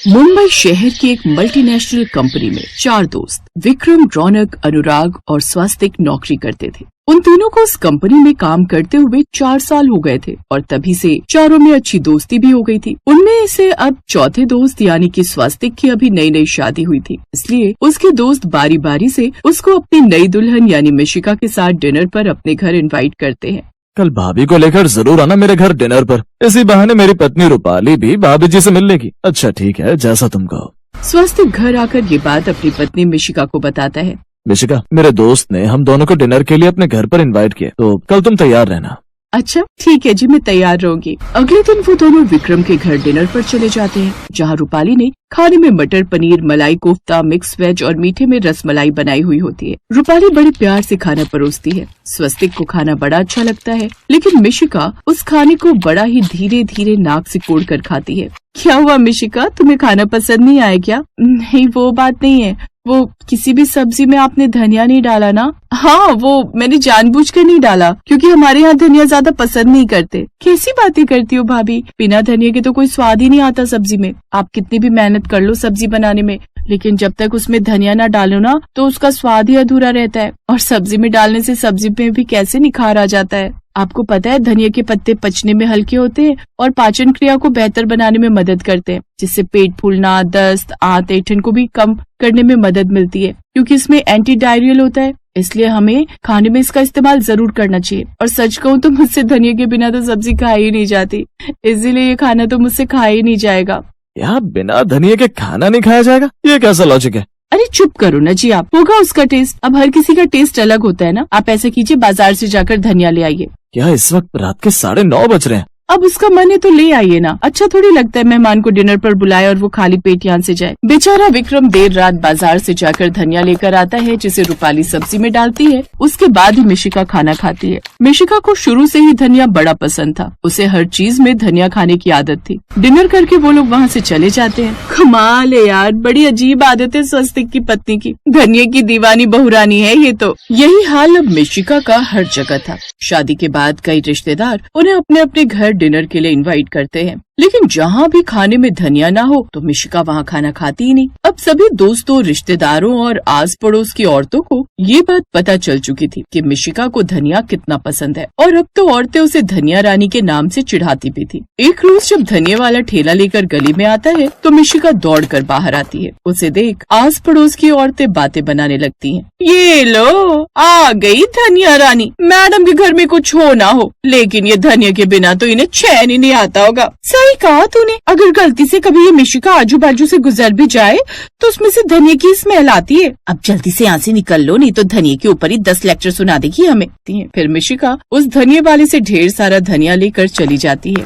मुंबई शहर की एक मल्टीनेशनल कंपनी में 4 दोस्त विक्रम, रौनक, अनुराग और स्वास्तिक नौकरी करते थे। उन तीनों को उस कंपनी में काम करते हुए 4 साल हो गए थे और तभी से चारों में अच्छी दोस्ती भी हो गई थी। उनमें से अब चौथे दोस्त यानी कि स्वास्तिक की अभी नई नई शादी हुई थी, इसलिए उसके दोस्त बारी बारी से उसको अपनी नई दुल्हन यानी मिशिका के साथ डिनर पर अपने घर इनवाइट करते हैं। कल भाभी को लेकर जरूर आना मेरे घर डिनर पर। इसी बहाने मेरी पत्नी रूपाली भी भाभी जी से मिल लेगी। अच्छा ठीक है, जैसा तुम कहो। स्वास्तिक घर आकर ये बात अपनी पत्नी मिशिका को बताता है। मिशिका, मेरे दोस्त ने हम दोनों को डिनर के लिए अपने घर पर इनवाइट किया, तो कल तुम तैयार रहना। अच्छा ठीक है जी, मैं तैयार रहूंगी। अगले दिन वो दोनों विक्रम के घर डिनर पर चले जाते हैं, जहाँ रूपाली ने खाने में मटर पनीर, मलाई कोफ्ता, मिक्स वेज और मीठे में रसमलाई बनाई हुई होती है। रूपाली बड़े प्यार से खाना परोसती है। स्वास्तिक को खाना बड़ा अच्छा लगता है, लेकिन मिशिका उस खाने को बड़ा ही धीरे धीरे नाक से कोड़ कर खाती है। क्या हुआ मिशिका, तुम्हें खाना पसंद नहीं आया क्या? नहीं वो बात नहीं है, वो किसी भी सब्जी में आपने धनिया नहीं डाला ना? हाँ वो मैंने जानबूझकर नहीं डाला, क्योंकि हमारे यहाँ धनिया ज्यादा पसंद नहीं करते। कैसी बातें करती हो भाभी, बिना धनिया के तो कोई स्वाद ही नहीं आता सब्जी में। आप कितनी भी मेहनत कर लो सब्जी बनाने में, लेकिन जब तक उसमें धनिया ना डालो ना तो उसका स्वाद ही अधूरा रहता है। और सब्जी में डालने से सब्जी में भी कैसे निखार आ जाता है। आपको पता है धनिया के पत्ते पचने में हल्के होते हैं और पाचन क्रिया को बेहतर बनाने में मदद करते हैं, जिससे पेट फूलना, दस्त, आंत, ऐंठन को भी कम करने में मदद मिलती है, क्योंकि इसमें एंटी डायरियल होता है। इसलिए हमें खाने में इसका इस्तेमाल जरूर करना चाहिए। और सच कहूँ तो मुझसे धनिया के बिना तो सब्जी खाई ही नहीं जाती, इसीलिए ये खाना तो मुझसे खाया ही नहीं जाएगा। यहाँ बिना धनिया के खाना नहीं खाया जाएगा, ये कैसा लॉजिक है? अरे चुप करो ना जी आप, होगा उसका टेस्ट। अब हर किसी का टेस्ट अलग होता है ना। आप ऐसा कीजिए, बाजार से जाकर धनिया ले आइए। क्या इस वक्त रात के 9:30 बज रहे हैं? अब उसका मन है तो ले आइए ना। अच्छा थोड़ी लगता है मेहमान को डिनर पर बुलाए और वो खाली पेट यहाँ से जाए। बेचारा विक्रम देर रात बाजार से जाकर धनिया लेकर आता है, जिसे रूपाली सब्जी में डालती है। उसके बाद ही मिशिका खाना खाती है। मिशिका को शुरू से ही धनिया बड़ा पसंद था, उसे हर चीज में धनिया खाने की आदत थी। डिनर करके वो लोग वहाँ से चले जाते हैं। कमाल है यार, बड़ी अजीब आदत है स्वास्तिक की पत्नी की। धनिया की दीवानी बहुरानी है ये तो। यही हाल अब मिशिका का हर जगह था। शादी के बाद कई रिश्तेदार उन्हें अपने अपने घर डिनर के लिए इनवाइट करते हैं, लेकिन जहाँ भी खाने में धनिया ना हो तो मिशिका वहाँ खाना खाती ही नहीं। अब सभी दोस्तों, रिश्तेदारों और आस पड़ोस की औरतों को ये बात पता चल चुकी थी कि मिशिका को धनिया कितना पसंद है, और अब तो औरतें उसे धनिया रानी के नाम से चिढ़ाती भी थी। एक रोज जब धनिया वाला ठेला लेकर गली में आता है तो मिशिका दौड़कर बाहर आती है। उसे देख आस पड़ोस की औरतें बातें बनाने लगती हैं। ये लो आ गई धनिया रानी, मैडम के घर में कुछ हो ना हो, लेकिन ये धनिया के बिना तो इन्हें चैन ही नहीं आता होगा। सही कहा तूने, अगर गलती से कभी ये मिशिका आजू बाजू से गुजर भी जाए तो उसमें से धनिया की स्मेल आती है। अब जल्दी से यहाँ से निकल लो, नहीं तो धनिया के ऊपर ही 10 लेक्चर सुना देगी हमें। फिर मिशिका उस धनिया वाले से ढेर सारा धनिया लेकर चली जाती है।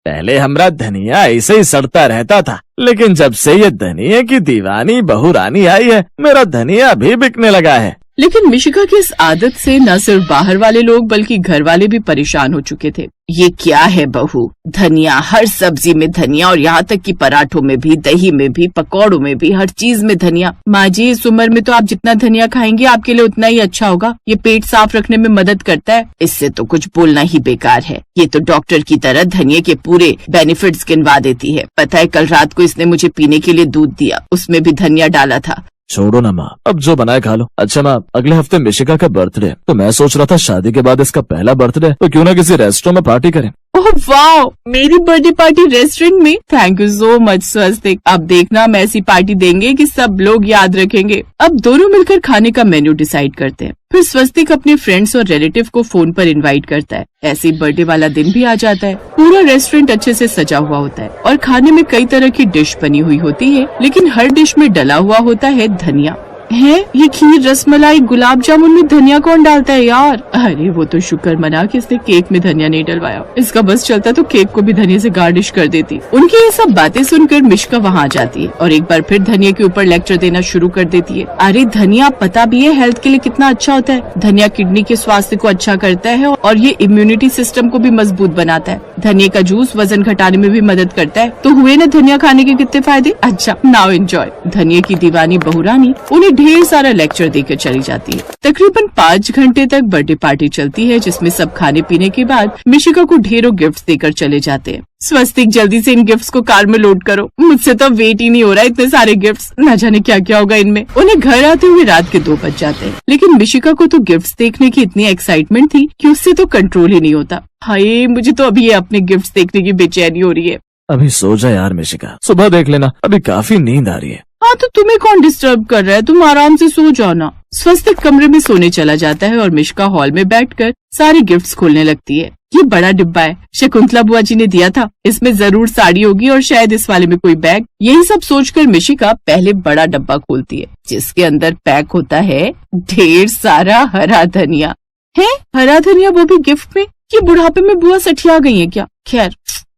पहले हमारा धनिया ऐसे ही सड़ता रहता था, लेकिन जब से ये धनिया की दीवानी बहुरानी आई है, मेरा धनिया भी बिकने लगा है। लेकिन मिशिका की इस आदत से न सिर्फ बाहर वाले लोग बल्कि घर वाले भी परेशान हो चुके थे। ये क्या है बहू, धनिया, हर सब्जी में धनिया, और यहाँ तक कि पराठों में भी, दही में भी, पकौड़ों में भी, हर चीज में धनिया। माँ जी इस उम्र में तो आप जितना धनिया खाएंगे आपके लिए उतना ही अच्छा होगा। ये पेट साफ रखने में मदद करता है, इससे तो कुछ बोलना ही बेकार है। ये तो डॉक्टर की तरह धनिया के पूरे बेनिफिट्स गिनवा देती है। पता है कल रात को इसने मुझे पीने के लिए दूध दिया, उसमें भी धनिया डाला था। छोड़ो ना माँ, अब जो बनाए खा लो। अच्छा माँ, अगले हफ्ते मिशिका का बर्थडे, तो मैं सोच रहा था शादी के बाद इसका पहला बर्थडे, तो क्यों ना किसी रेस्टोरेंट में पार्टी करें। ओह वाह, मेरी बर्थडे पार्टी रेस्टोरेंट में? थैंक यू सो मच स्वास्तिक। अब देखना हम ऐसी पार्टी देंगे कि सब लोग याद रखेंगे। अब दोनों मिलकर खाने का मेन्यू डिसाइड करते हैं। फिर स्वास्तिक अपने फ्रेंड्स और रिलेटिव को फोन पर इनवाइट करता है। ऐसे ही बर्थडे वाला दिन भी आ जाता है। पूरा रेस्टोरेंट अच्छे से सजा हुआ होता है और खाने में कई तरह की डिश बनी हुई होती है, लेकिन हर डिश में डला हुआ होता है धनिया। है ये खीर, रसमलाई, गुलाब जामुन में धनिया कौन डालता है यार? अरे वो तो शुक्र मना कि इसने केक में धनिया नहीं डलवाया। इसका बस चलता तो केक को भी धनिया से गार्निश कर देती। उनकी ये सब बातें सुनकर मिशिका वहाँ आ जाती है और एक बार फिर धनिया के ऊपर लेक्चर देना शुरू कर देती है। अरे धनिया पता भी है हेल्थ के लिए कितना अच्छा होता है। धनिया किडनी के स्वास्थ्य को अच्छा करता है और ये इम्यूनिटी सिस्टम को भी मजबूत बनाता है। धनिया का जूस वजन घटाने में भी मदद करता है। तो हुए ना धनिया खाने के कितने फायदे। अच्छा नाउ एंजॉय। धनिया की दीवानी बहुरानी उन्हें ढेर सारा लेक्चर देकर चली जाती है। तकरीबन 5 घंटे तक बर्थडे पार्टी चलती है, जिसमें सब खाने पीने के बाद मिशिका को ढेरों गिफ्ट्स देकर चले जाते हैं। स्वस्तिक, जल्दी से इन गिफ्ट्स को कार में लोड करो, मुझसे तो वेट ही नहीं हो रहा है, इतने सारे गिफ्ट्स, न जाने क्या क्या होगा इनमें। उन्हें घर आते हुए रात के 2 बज जाते हैं, लेकिन मिशिका को तो गिफ्ट्स देखने की इतनी एक्साइटमेंट थी कि उससे तो कंट्रोल ही नहीं होता। हाय, मुझे तो अभी अपने गिफ्ट्स देखने की बेचैनी हो रही है। अभी सो जा यार मिशिका, सुबह देख लेना, अभी काफी नींद आ रही है। हाँ, तो तुम्हें कौन डिस्टर्ब कर रहा है, तुम आराम से सो जाओ ना। स्वस्तिक कमरे में सोने चला जाता है और मिशिका हॉल में बैठकर सारे गिफ्ट्स खोलने लगती है। ये बड़ा डिब्बा है, शकुंतला बुआ जी ने दिया था, इसमें जरूर साड़ी होगी और शायद इस वाले में कोई बैग। यही सब सोचकर मिशिका पहले बड़ा डब्बा खोलती है, जिसके अंदर पैक होता है ढेर सारा हरा धनिया। है हरा धनिया, वो भी गिफ्ट में? ये बुढ़ापे में बुआ सठिया गई है क्या? खैर,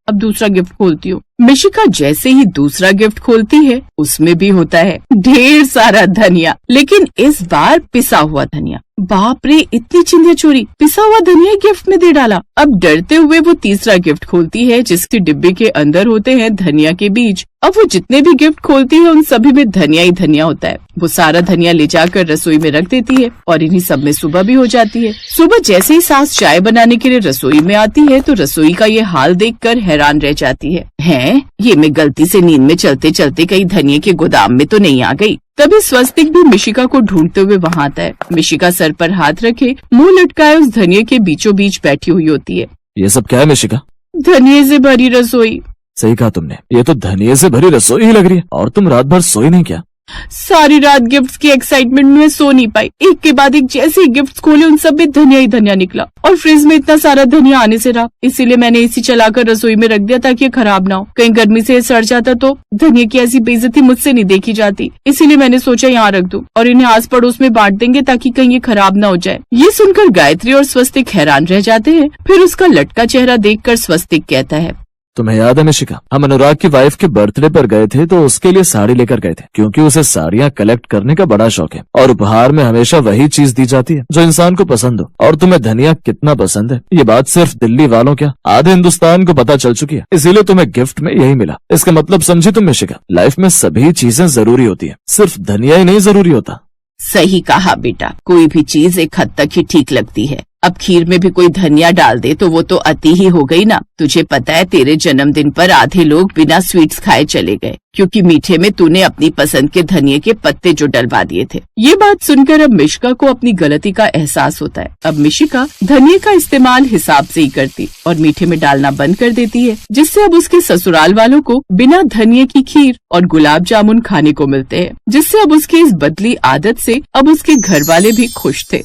अब दूसरा गिफ्ट खोलती हूँ। मिशिका जैसे ही दूसरा गिफ्ट खोलती है, उसमें भी होता है ढेर सारा धनिया, लेकिन इस बार पिसा हुआ धनिया। बाप रे, इतनी चिंदिया चोरी, पिसा हुआ धनिया गिफ्ट में दे डाला। अब डरते हुए वो तीसरा गिफ्ट खोलती है, जिसके डिब्बे के अंदर होते हैं धनिया के बीज। अब वो जितने भी गिफ्ट खोलती है उन सभी में धनिया ही धनिया होता है। वो सारा धनिया ले जाकर रसोई में रख देती है और इन्हीं सब में सुबह भी हो जाती है। सुबह जैसे ही सास चाय बनाने के लिए रसोई में आती है तो रसोई का ये हाल देखकर हैरान रह जाती है ये मैं गलती से नींद में चलते चलते कहीं धनिये के गोदाम में तो नहीं आ गई। तभी स्वस्तिक भी मिशिका को ढूंढते हुए वहाँ आता है। मिशिका सर पर हाथ रखे मुंह लटकाए उस धनिये के बीचों बीच बैठी हुई होती है। ये सब क्या है मिशिका? धनिये से भरी रसोई। सही कहा तुमने, ये तो धनिये से भरी रसोई ही लग रही है। और तुम रात भर सोई नहीं क्या? सारी रात गिफ्ट्स की एक्साइटमेंट में सो नहीं पाई। एक के बाद एक जैसे ही गिफ्ट्स खोले उन सब में धनिया ही धनिया निकला और फ्रिज में इतना सारा धनिया आने से रहा, इसीलिए मैंने एसी चलाकर रसोई में रख दिया ताकि ये खराब ना हो। कहीं गर्मी से सड़ जाता तो धनिया की ऐसी बेइज्जती मुझसे नहीं देखी जाती, इसीलिए मैंने सोचा यहाँ रख दूं और इन्हें आस पड़ोस में बांट देंगे ताकि कहीं ये खराब ना हो जाए। ये सुनकर गायत्री और स्वस्तिक हैरान रह जाते हैं। फिर उसका लटका चेहरा देखकर स्वस्तिक कहता है, तुम्हें याद है मिशिका, हम अनुराग की वाइफ के बर्थडे पर गए थे तो उसके लिए साड़ी लेकर गए थे, क्योंकि उसे साड़ियाँ कलेक्ट करने का बड़ा शौक है और उपहार में हमेशा वही चीज दी जाती है जो इंसान को पसंद हो। और तुम्हें धनिया कितना पसंद है ये बात सिर्फ दिल्ली वालों क्या, आधे हिंदुस्तान को पता चल चुकी है, इसीलिए तुम्हें गिफ्ट में यही मिला। इसका मतलब समझी तुम मिशिका, लाइफ में सभी चीजें जरूरी होती है, सिर्फ धनिया ही नहीं जरूरी होता। सही कहा बेटा, कोई भी चीज एक हद तक ही ठीक लगती है। अब खीर में भी कोई धनिया डाल दे तो वो तो अति ही हो गई ना। तुझे पता है तेरे जन्मदिन पर आधे लोग बिना स्वीट्स खाए चले गए क्योंकि मीठे में तूने अपनी पसंद के धनिये के पत्ते जो डलवा दिए थे। ये बात सुनकर अब मिशिका को अपनी गलती का एहसास होता है। अब मिशिका धनिये का इस्तेमाल हिसाब से ही करती और मीठे में डालना बंद कर देती है, जिससे अब उसके ससुराल वालों को बिना धनिये की खीर और गुलाब जामुन खाने को मिलते हैं, जिससे अब उसकी इस बदली आदत से अब उसके घर वाले भी खुश थे।